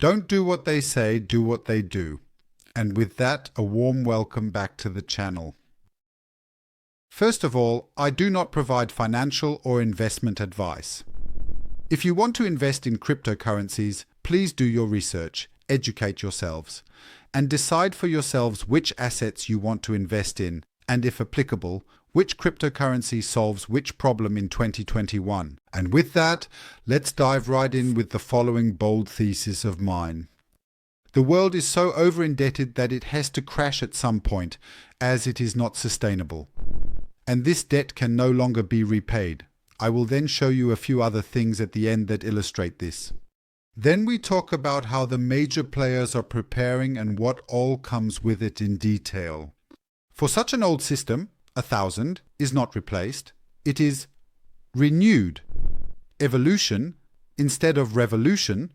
Don't do what they say, do what they do. And with that, a warm welcome back to the channel. First of all, I do not provide financial or investment advice. If you want to invest in cryptocurrencies, please do your research, educate yourselves, and decide for yourselves which assets you want to invest in, and if applicable, which cryptocurrency solves which problem in 2021. And with that, let's dive right in with the following bold thesis of mine. The world is so over-indebted that it has to crash at some point, as it is not sustainable. And this debt can no longer be repaid. I will then show you a few other things at the end that illustrate this. Then we talk about how the major players are preparing and what all comes with it in detail. For such an old system, 1,000 is not replaced, it is renewed. Evolution instead of revolution,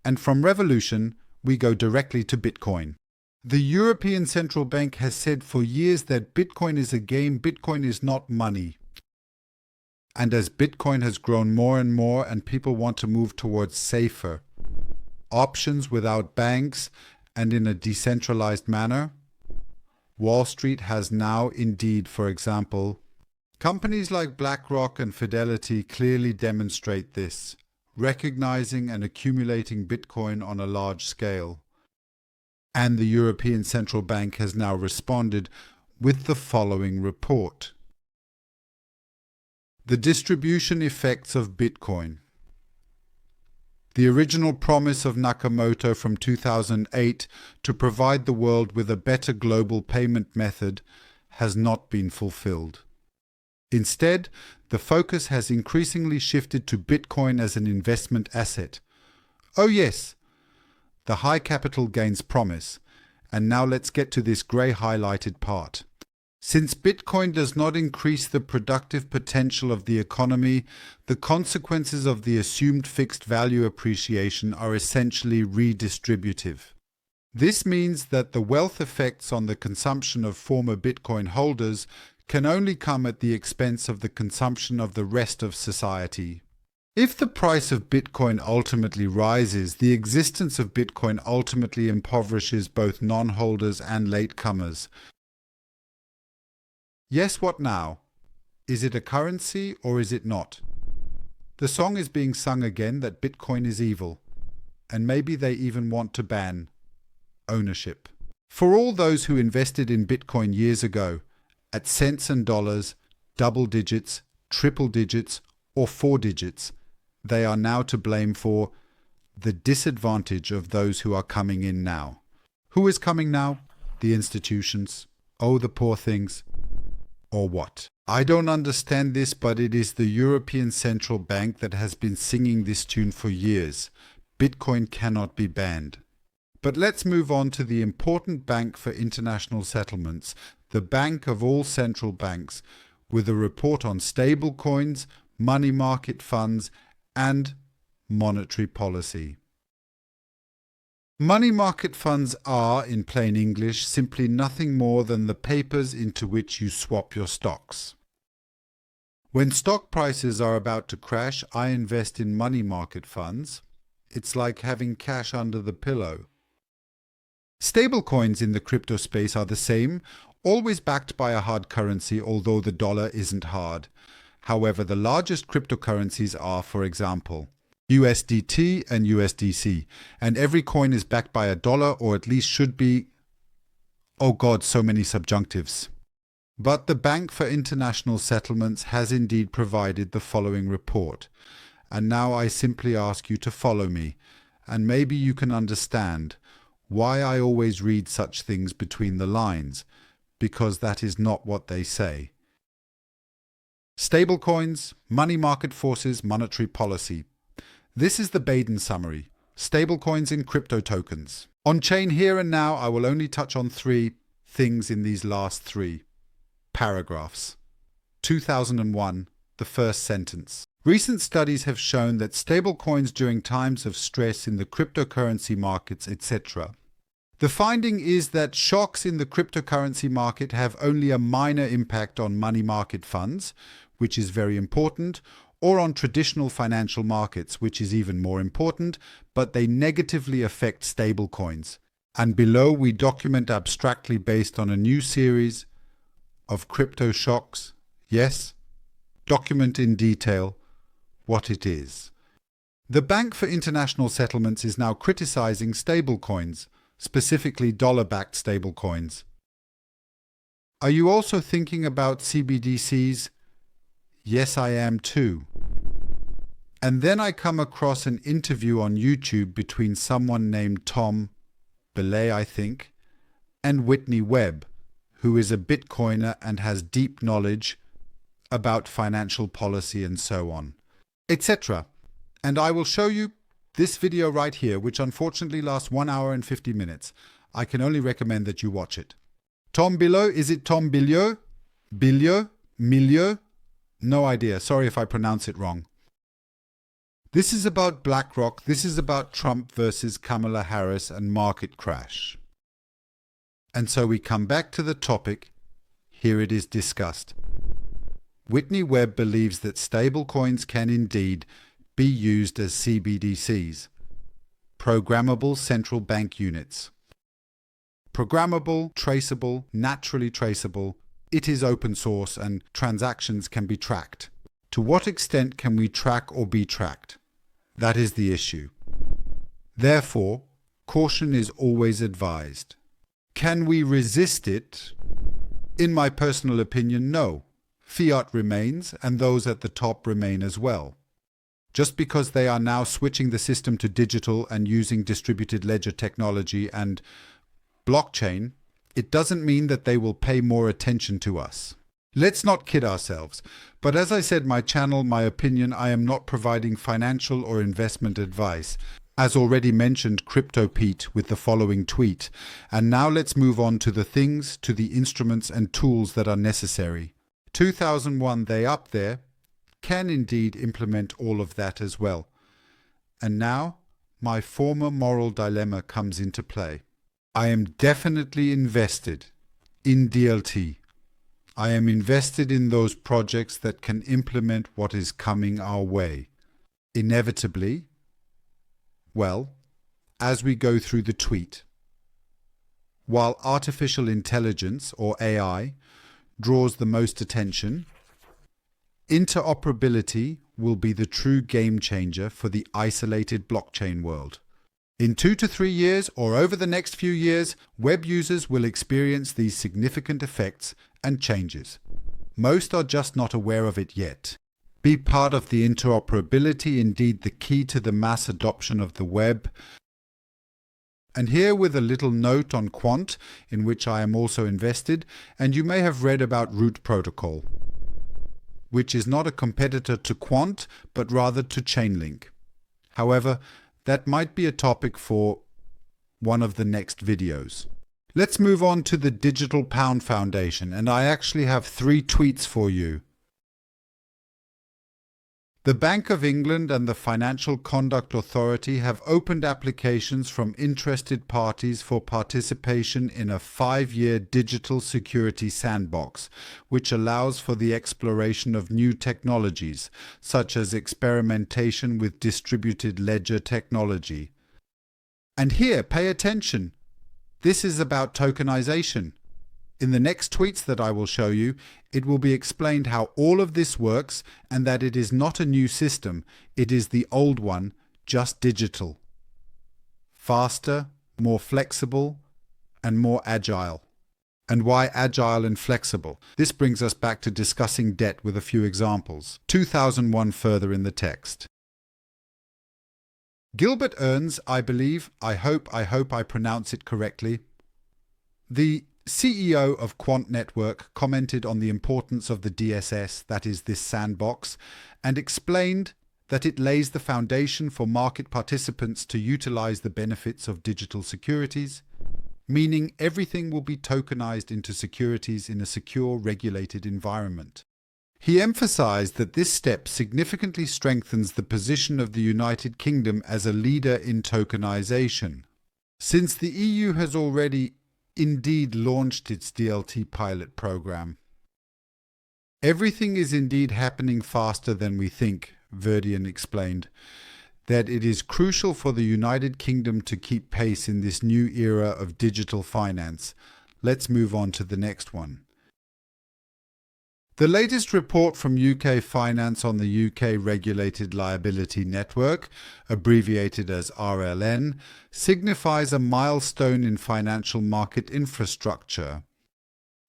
and from revolution we go directly to Bitcoin. The European Central Bank has said for years that Bitcoin is a game, Bitcoin is not money. And as Bitcoin has grown more and more and people want to move towards safer options without banks and in a decentralized manner, Wall Street has now indeed, for example, companies like BlackRock and Fidelity clearly demonstrate this, recognizing and accumulating Bitcoin on a large scale. And the European Central Bank has now responded with the following report. The distribution effects of Bitcoin. The original promise of Nakamoto from 2008 to provide the world with a better global payment method has not been fulfilled. Instead, the focus has increasingly shifted to Bitcoin as an investment asset. Oh yes, the high capital gains promise. And now let's get to this grey highlighted part. Since Bitcoin does not increase the productive potential of the economy, the consequences of the assumed fixed value appreciation are essentially redistributive. This means that the wealth effects on the consumption of former Bitcoin holders can only come at the expense of the consumption of the rest of society. If the price of Bitcoin ultimately rises, the existence of Bitcoin ultimately impoverishes both non-holders and latecomers. Yes, what now? Is it a currency or is it not? The song is being sung again that Bitcoin is evil, and maybe they even want to ban ownership. For all those who invested in Bitcoin years ago, at cents and dollars, double digits, triple digits, or 4 digits, they are now to blame for the disadvantage of those who are coming in now. Who is coming now? The institutions. Oh, the poor things. Or what? I don't understand this, but it is the European Central Bank that has been singing this tune for years. Bitcoin cannot be banned. But let's move on to the important bank for international settlements, the bank of all central banks, with a report on stablecoins, money market funds, and monetary policy. Money market funds are, in plain English, simply nothing more than the papers into which you swap your stocks. When stock prices are about to crash, I invest in money market funds. It's like having cash under the pillow. Stablecoins in the crypto space are the same, always backed by a hard currency, although the dollar isn't hard. However, the largest cryptocurrencies are, for example, USDT and USDC, and every coin is backed by a dollar, or at least should be. Oh God, so many subjunctives. But the Bank for International Settlements has indeed provided the following report, and now I simply ask you to follow me, and maybe you can understand why I always read such things between the lines, because that is not what they say. Stablecoins, money market forces, monetary policy. This is the Baden summary. Stablecoins in crypto tokens. On chain here and now, I will only touch on 3 things in these last 3 paragraphs. 2001, the first sentence. Recent studies have shown that stablecoins during times of stress in the cryptocurrency markets, etc. The finding is that shocks in the cryptocurrency market have only a minor impact on money market funds, which is very important, or on traditional financial markets, which is even more important, but they negatively affect stablecoins. And below we document abstractly based on a new series of crypto shocks. Yes, document in detail what it is. The Bank for International Settlements is now criticizing stablecoins, specifically dollar-backed stablecoins. Are you also thinking about CBDCs? Yes, I am too. And then I come across an interview on YouTube between someone named Tom Belay, I think, and Whitney Webb, who is a Bitcoiner and has deep knowledge about financial policy and so on, etc. And I will show you this video right here, which unfortunately lasts 1 hour and 50 minutes. I can only recommend that you watch it. Tom Billow, is it Tom Billow? Billow? Milieu? No idea. Sorry if I pronounce it wrong. This is about BlackRock. This is about Trump versus Kamala Harris and market crash. And so we come back to the topic. Here it is discussed. Whitney Webb believes that stablecoins can indeed be used as CBDCs, programmable central bank units. Programmable, traceable, naturally traceable. It is open source and transactions can be tracked. To what extent can we track or be tracked? That is the issue. Therefore, caution is always advised. Can we resist it? In my personal opinion, no. Fiat remains, and those at the top remain as well. Just because they are now switching the system to digital and using distributed ledger technology and blockchain, it doesn't mean that they will pay more attention to us. Let's not kid ourselves. But as I said, my channel, my opinion, I am not providing financial or investment advice. As already mentioned, Crypto Pete with the following tweet. And now let's move on to the things, to the instruments and tools that are necessary. 2001, they up there, can indeed implement all of that as well. And now, my former moral dilemma comes into play. I am definitely invested in DLT. I am invested in those projects that can implement what is coming our way. Inevitably, well, as we go through the tweet, while artificial intelligence, or AI, draws the most attention, interoperability will be the true game changer for the isolated blockchain world. In 2 to 3 years, or over the next few years, web users will experience these significant effects and changes. Most are just not aware of it yet. Be part of the interoperability, indeed the key to the mass adoption of the web. And here with a little note on Quant, in which I am also invested, and you may have read about Root Protocol, which is not a competitor to Quant, but rather to Chainlink. However, that might be a topic for one of the next videos. Let's move on to the Digital Pound Foundation, and I actually have 3 tweets for you. The Bank of England and the Financial Conduct Authority have opened applications from interested parties for participation in a 5-year digital security sandbox, which allows for the exploration of new technologies, such as experimentation with distributed ledger technology. And here, pay attention. This is about tokenization. In the next tweets that I will show you, it will be explained how all of this works and that it is not a new system, it is the old one, just digital. Faster, more flexible, and more agile. And why agile and flexible? This brings us back to discussing debt with a few examples. 2001 further in the text. Gilbert Earns, I believe, I hope I pronounce it correctly, the CEO of Quant Network, commented on the importance of the DSS, that is this sandbox, and explained that it lays the foundation for market participants to utilize the benefits of digital securities, meaning everything will be tokenized into securities in a secure, regulated environment. He emphasized that this step significantly strengthens the position of the United Kingdom as a leader in tokenization. Since the EU has already indeed launched its DLT pilot program. Everything is indeed happening faster than we think, Verdian explained, that it is crucial for the United Kingdom to keep pace in this new era of digital finance. Let's move on to the next one. The latest report from UK Finance on the UK Regulated Liability Network, abbreviated as RLN, signifies a milestone in financial market infrastructure.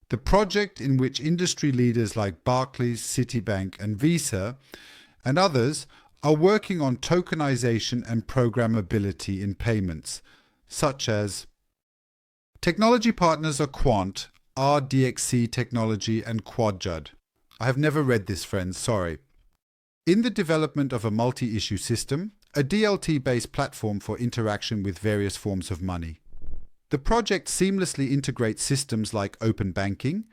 The project in which industry leaders like Barclays, Citibank and Visa and others are working on tokenization and programmability in payments, such as technology partners are Quant, RDXC Technology and QuadJud. I have never read this, friends, sorry. In the development of a multi-issue system, a DLT-based platform for interaction with various forms of money. The project seamlessly integrates systems like open banking,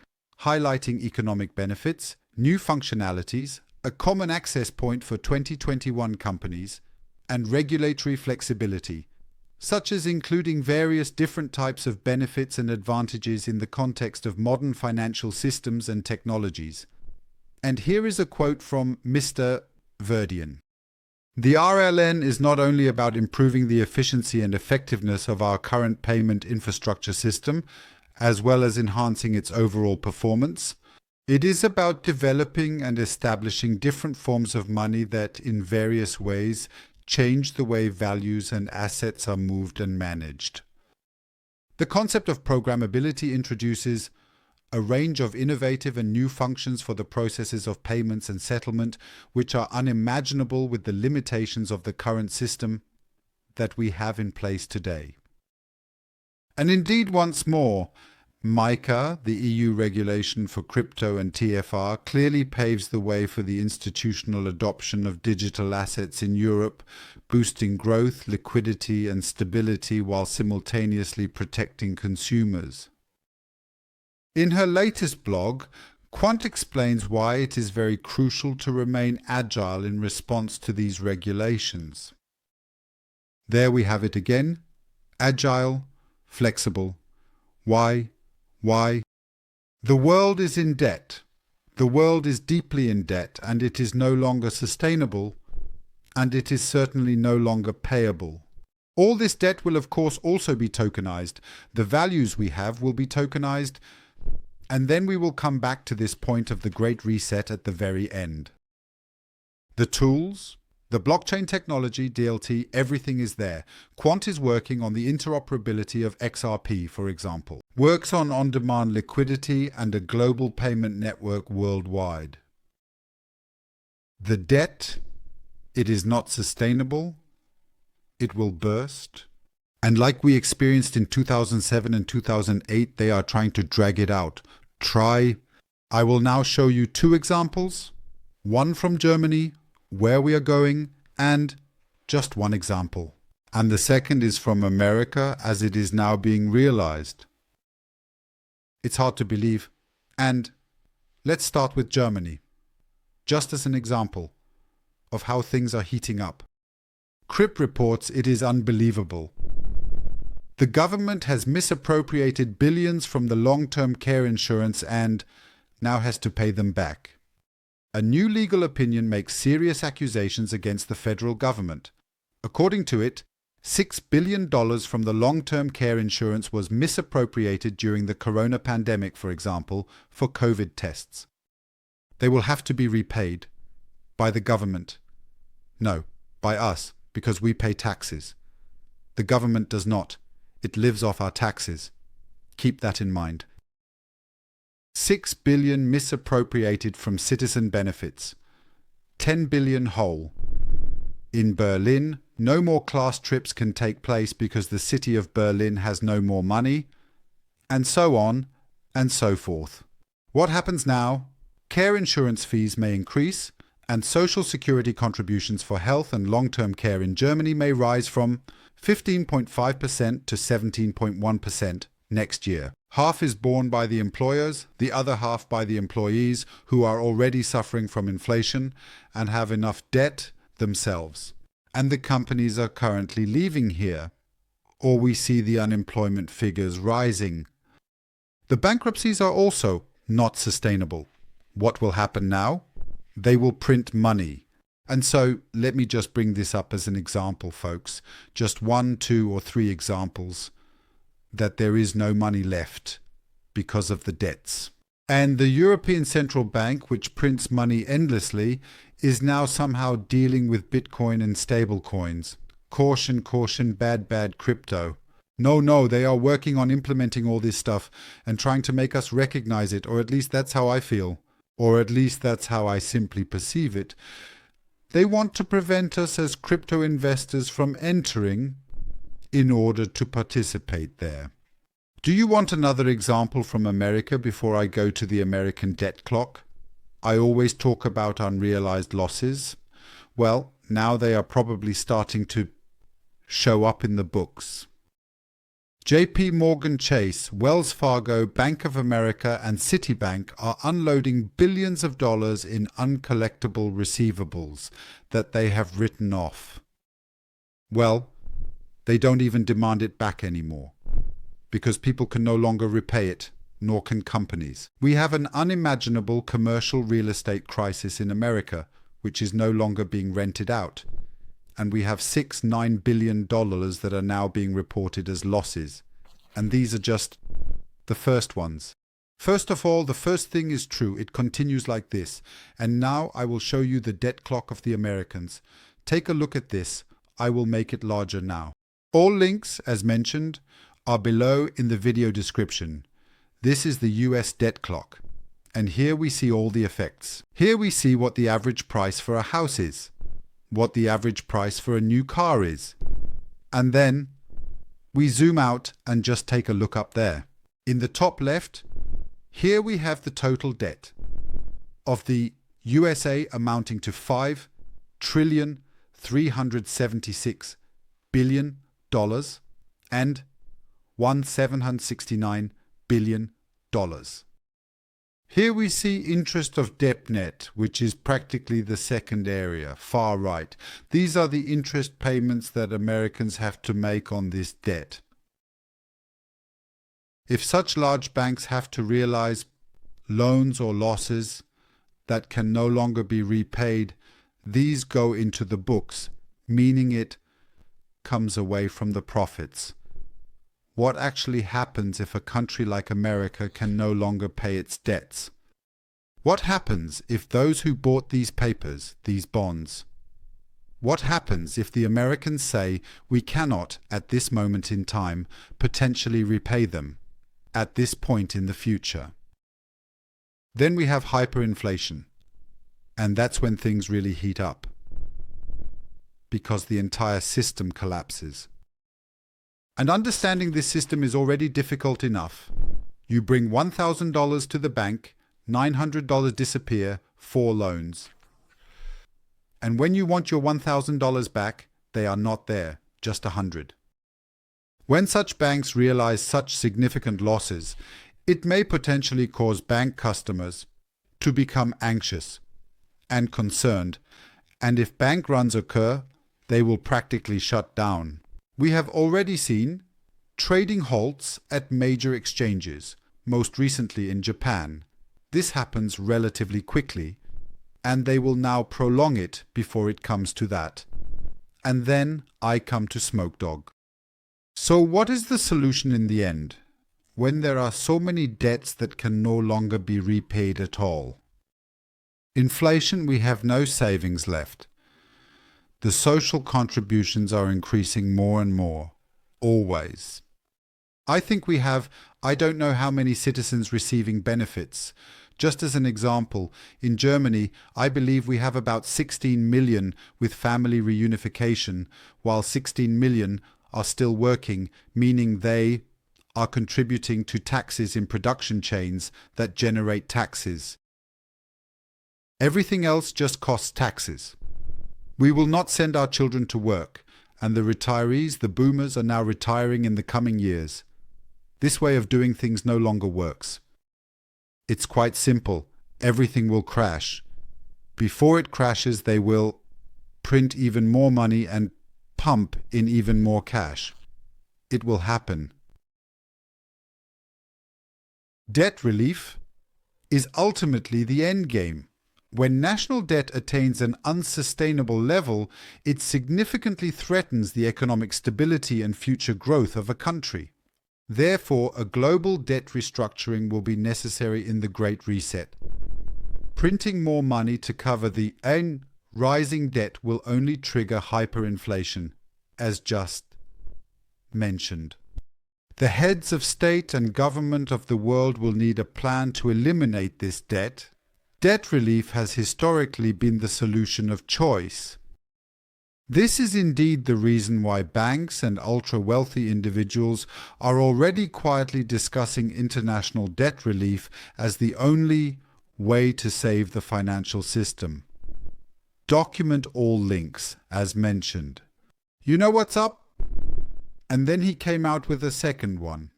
highlighting economic benefits, new functionalities, a common access point for 2021 companies, and regulatory flexibility, such as including various different types of benefits and advantages in the context of modern financial systems and technologies. And here is a quote from Mr. Verdian. The RLN is not only about improving the efficiency and effectiveness of our current payment infrastructure system, as well as enhancing its overall performance. It is about developing and establishing different forms of money that, in various ways, change the way values and assets are moved and managed. The concept of programmability introduces a range of innovative and new functions for the processes of payments and settlement which are unimaginable with the limitations of the current system that we have in place today. And indeed, once more, MiCA, the EU regulation for crypto and TFR, clearly paves the way for the institutional adoption of digital assets in Europe, boosting growth, liquidity and stability while simultaneously protecting consumers. In her latest blog, Quant explains why it is very crucial to remain agile in response to these regulations. There we have it again, agile, flexible. Why? The world is in debt. The world is deeply in debt, and it is no longer sustainable, and it is certainly no longer payable. All this debt will of course also be tokenized. The values we have will be tokenized, and then we will come back to this point of the Great Reset at the very end. The tools, the blockchain technology, DLT, everything is there. Quant is working on the interoperability of XRP, for example. Works on on-demand liquidity and a global payment network worldwide. The debt, it is not sustainable. It will burst. And like we experienced in 2007 and 2008, they are trying to drag it out. I will now show you two examples. One from Germany, where we are going, and just one example. And the second is from America, as it is now being realized. It's hard to believe. And let's start with Germany, just as an example of how things are heating up. Crip reports it is unbelievable. The government has misappropriated billions from the long-term care insurance and now has to pay them back. A new legal opinion makes serious accusations against the federal government. According to it, $6 billion from the long-term care insurance was misappropriated during the corona pandemic, for example, for COVID tests. They will have to be repaid by the government. No, by us, because we pay taxes. The government does not. It lives off our taxes. Keep that in mind. 6 billion misappropriated from citizen benefits. 10 billion whole. In Berlin, no more class trips can take place because the city of Berlin has no more money, and so on and so forth. What happens now? Care insurance fees may increase, and social security contributions for health and long-term care in Germany may rise from 15.5% to 17.1% next year. Half is borne by the employers, the other half by the employees who are already suffering from inflation and have enough debt themselves. And the companies are currently leaving here, or we see the unemployment figures rising. The bankruptcies are also not sustainable. What will happen now? They will print money. And so let me just bring this up as an example, folks. Just 1, 2, or 3 examples that there is no money left because of the debts. And the European Central Bank, which prints money endlessly, is now somehow dealing with Bitcoin and stablecoins. Caution, caution, bad, bad crypto. No, they are working on implementing all this stuff and trying to make us recognize it, or at least that's how I feel. Or at least that's how I simply perceive it. They want to prevent us as crypto investors from entering in order to participate there. Do you want another example from America before I go to the American debt clock? I always talk about unrealized losses. Well, now they are probably starting to show up in the books. JP Morgan Chase, Wells Fargo, Bank of America, and Citibank are unloading billions of dollars in uncollectible receivables that they have written off. Well, they don't even demand it back anymore, because people can no longer repay it, nor can companies. We have an unimaginable commercial real estate crisis in America, which is no longer being rented out. And we have $9 billion that are now being reported as losses. And these are just the first ones. First of all, the first thing is true. It continues like this. And now I will show you the debt clock of the Americans. Take a look at this. I will make it larger now. All links, as mentioned, are below in the video description. This is the US debt clock. And here we see all the effects. Here we see what the average price for a house is, what the average price for a new car is. And then we zoom out and just take a look up there. In the top left, here we have the total debt of the USA amounting to $5,376 billion and $1,769 billion. Here we see interest of debt net, which is practically the second area, far right. These are the interest payments that Americans have to make on this debt. If such large banks have to realize loans or losses that can no longer be repaid, these go into the books, meaning it comes away from the profits. What actually happens if a country like America can no longer pay its debts? What happens if those who bought these papers, these bonds, what happens if the Americans say we cannot, at this moment in time, potentially repay them, at this point in the future? Then we have hyperinflation, and that's when things really heat up, because the entire system collapses. And understanding this system is already difficult enough. You bring $1,000 to the bank, $900 disappear, 4 loans. And when you want your $1,000 back, they are not there, just 100. When such banks realize such significant losses, it may potentially cause bank customers to become anxious and concerned, and if bank runs occur, they will practically shut down. We have already seen trading halts at major exchanges, most recently in Japan. This happens relatively quickly, and they will now prolong it before it comes to that. And then I come to Smoke Dog. So what is the solution in the end, when there are so many debts that can no longer be repaid at all? Inflation, we have no savings left. The social contributions are increasing more and more, always. I think we have, I don't know how many citizens receiving benefits. Just as an example, in Germany, I believe we have about 16 million with family reunification, while 16 million are still working, meaning they are contributing to taxes in production chains that generate taxes. Everything else just costs taxes. We will not send our children to work, and the retirees, the boomers, are now retiring in the coming years. This way of doing things no longer works. It's quite simple. Everything will crash. Before it crashes, they will print even more money and pump in even more cash. It will happen. Debt relief. is ultimately the endgame. When national debt attains an unsustainable level, it significantly threatens the economic stability and future growth of a country. Therefore, a global debt restructuring will be necessary in the Great Reset. Printing more money to cover the rising debt will only trigger hyperinflation, as just mentioned. The heads of state and government of the world will need a plan to eliminate this debt. Debt relief has historically been the solution of choice. This is indeed the reason why banks and ultra-wealthy individuals are already quietly discussing international debt relief as the only way to save the financial system. Document all links, as mentioned. You know what's up? And then he came out with a second one.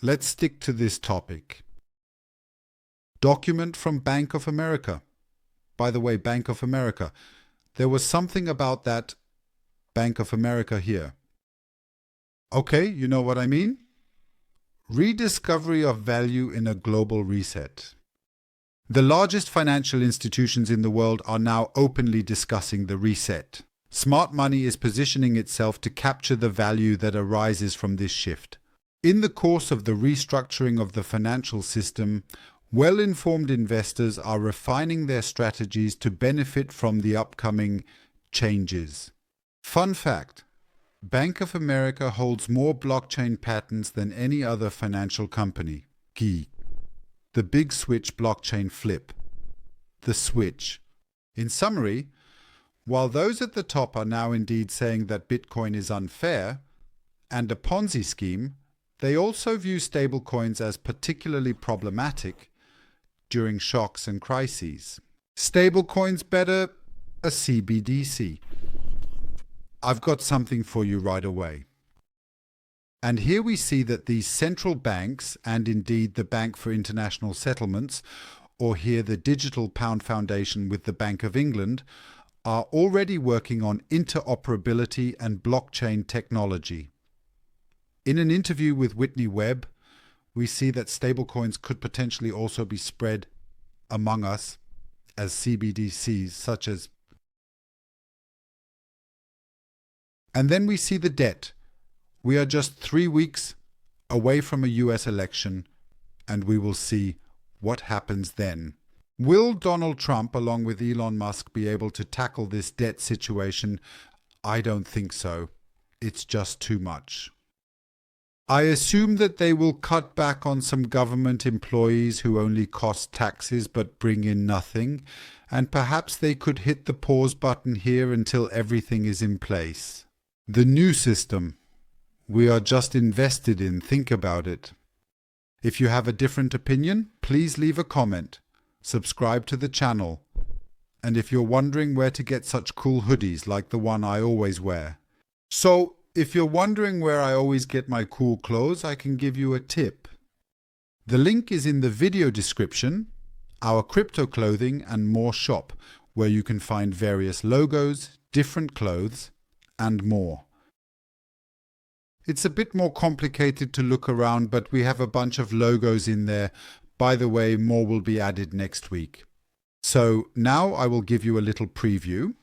Let's stick to this topic. Document from Bank of America. By the way, Bank of America. There was something about that Bank of America here. Okay, you know what I mean? Rediscovery of value in a global reset. The largest financial institutions in the world are now openly discussing the reset. Smart money is positioning itself to capture the value that arises from this shift. In the course of the restructuring of the financial system, well-informed investors are refining their strategies to benefit from the upcoming changes. Fun fact: Bank of America holds more blockchain patents than any other financial company. Geek. The big switch blockchain flip. The switch. In summary, while those at the top are now indeed saying that Bitcoin is unfair and a Ponzi scheme, they also view stablecoins as particularly problematic during shocks and crises. Stablecoins better, a CBDC. I've got something for you right away. And here we see that these central banks, and indeed the Bank for International Settlements, or here the Digital Pound Foundation with the Bank of England, are already working on interoperability and blockchain technology. In an interview with Whitney Webb, we see that stablecoins could potentially also be spread among us as CBDCs, such as. And then we see the debt. We are just 3 weeks away from a US election, and we will see what happens then. Will Donald Trump, along with Elon Musk, be able to tackle this debt situation? I don't think so. It's just too much. I assume that they will cut back on some government employees who only cost taxes but bring in nothing, and perhaps they could hit the pause button here until everything is in place. The new system we are just invested in. Think about it. If you have a different opinion, please leave a comment. Subscribe to the channel. And if you're wondering where to get such cool hoodies like the one I always wear. So, if you're wondering where I always get my cool clothes, I can give you a tip. The link is in the video description, our CryptoClothing and More shop, where you can find various logos, different clothes, and more. It's a bit more complicated to look around, but we have a bunch of logos in there. By the way, more will be added next week. So now I will give you a little preview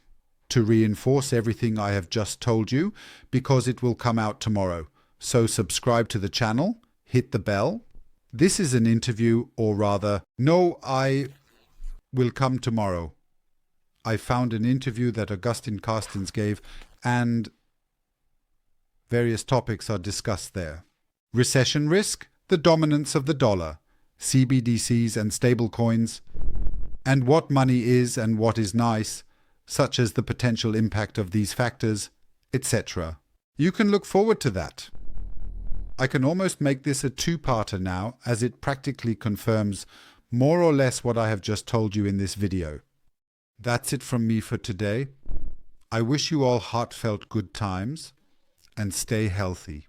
to reinforce everything I have just told you, because it will come out tomorrow. So subscribe to the channel, hit the bell. This is an interview, or rather, no, I will come tomorrow. I found an interview that Augustin Carstens gave, and various topics are discussed there. Recession risk, the dominance of the dollar, CBDCs and stablecoins, and what money is and what is nice, such as the potential impact of these factors, etc. You can look forward to that. I can almost make this a two-parter now, as it practically confirms more or less what I have just told you in this video. That's it from me for today. I wish you all heartfelt good times, and stay healthy.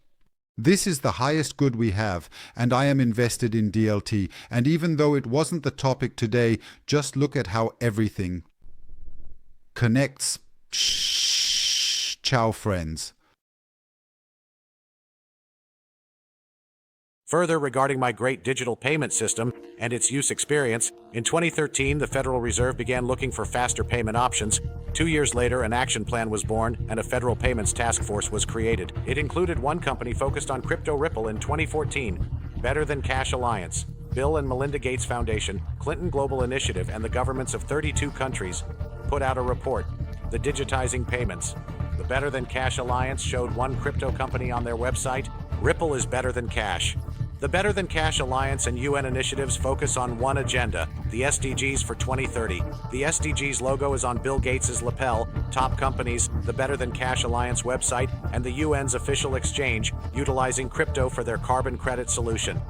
This is the highest good we have, and I am invested in DLT, and even though it wasn't the topic today, just look at how everything connects. Ciao, friends. Further, regarding my great digital payment system and its use experience, in 2013, the Federal Reserve began looking for faster payment options. 2 years later, an action plan was born and a federal payments task force was created. It included one company focused on crypto. Ripple in 2014, Better Than Cash Alliance, Bill and Melinda Gates Foundation, Clinton Global Initiative, and the governments of 32 countries put out a report, The Digitizing Payments. The Better Than Cash Alliance showed one crypto company on their website. Ripple is better than cash. The Better Than Cash Alliance and UN initiatives focus on one agenda, the SDGs for 2030. The SDGs logo is on Bill Gates' lapel. Top companies, the Better Than Cash Alliance website, and the UN's official exchange, utilizing crypto for their carbon credit solution.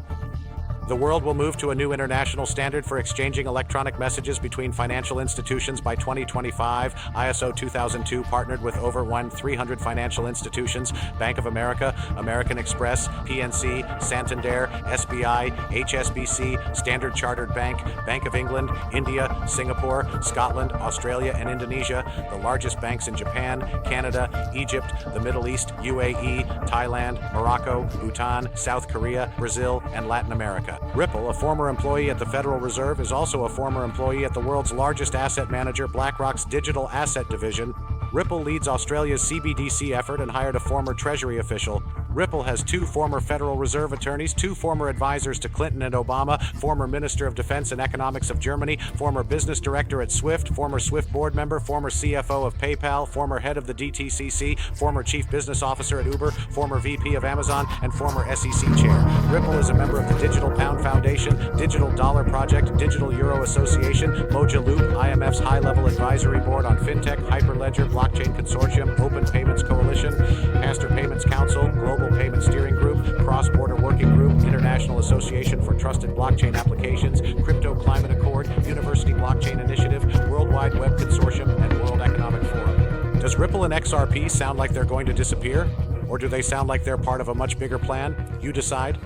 The world will move to a new international standard for exchanging electronic messages between financial institutions by 2025. ISO 2002 partnered with over 1,300 financial institutions: Bank of America, American Express, PNC, Santander, SBI, HSBC, Standard Chartered Bank, Bank of England, India, Singapore, Scotland, Australia, and Indonesia, the largest banks in Japan, Canada, Egypt, the Middle East, UAE, Thailand, Morocco, Bhutan, South Korea, Brazil, and Latin America. Ripple, a former employee at the Federal Reserve, is also a former employee at the world's largest asset manager, BlackRock's digital asset division. Ripple leads Australia's CBDC effort and hired a former Treasury official. Ripple has 2 former Federal Reserve attorneys, 2 former advisors to Clinton and Obama, former Minister of Defense and Economics of Germany, former business director at Swift, former Swift board member, former CFO of PayPal, former head of the DTCC, former chief business officer at Uber, former VP of Amazon, and former SEC chair. Ripple is a member of the Digital Pound Foundation, Digital Dollar Project, Digital Euro Association, Moja Loop, IMF's high-level advisory board on FinTech, Hyperledger, Blockchain Consortium, Open Payments Coalition, Master Payments Council, Global Payment Steering Group, Cross-Border Working Group, International Association for Trusted Blockchain Applications, Crypto Climate Accord, University Blockchain Initiative, World Wide Web Consortium, and World Economic Forum. Does Ripple and XRP sound like they're going to disappear? Or do they sound like they're part of a much bigger plan? You decide.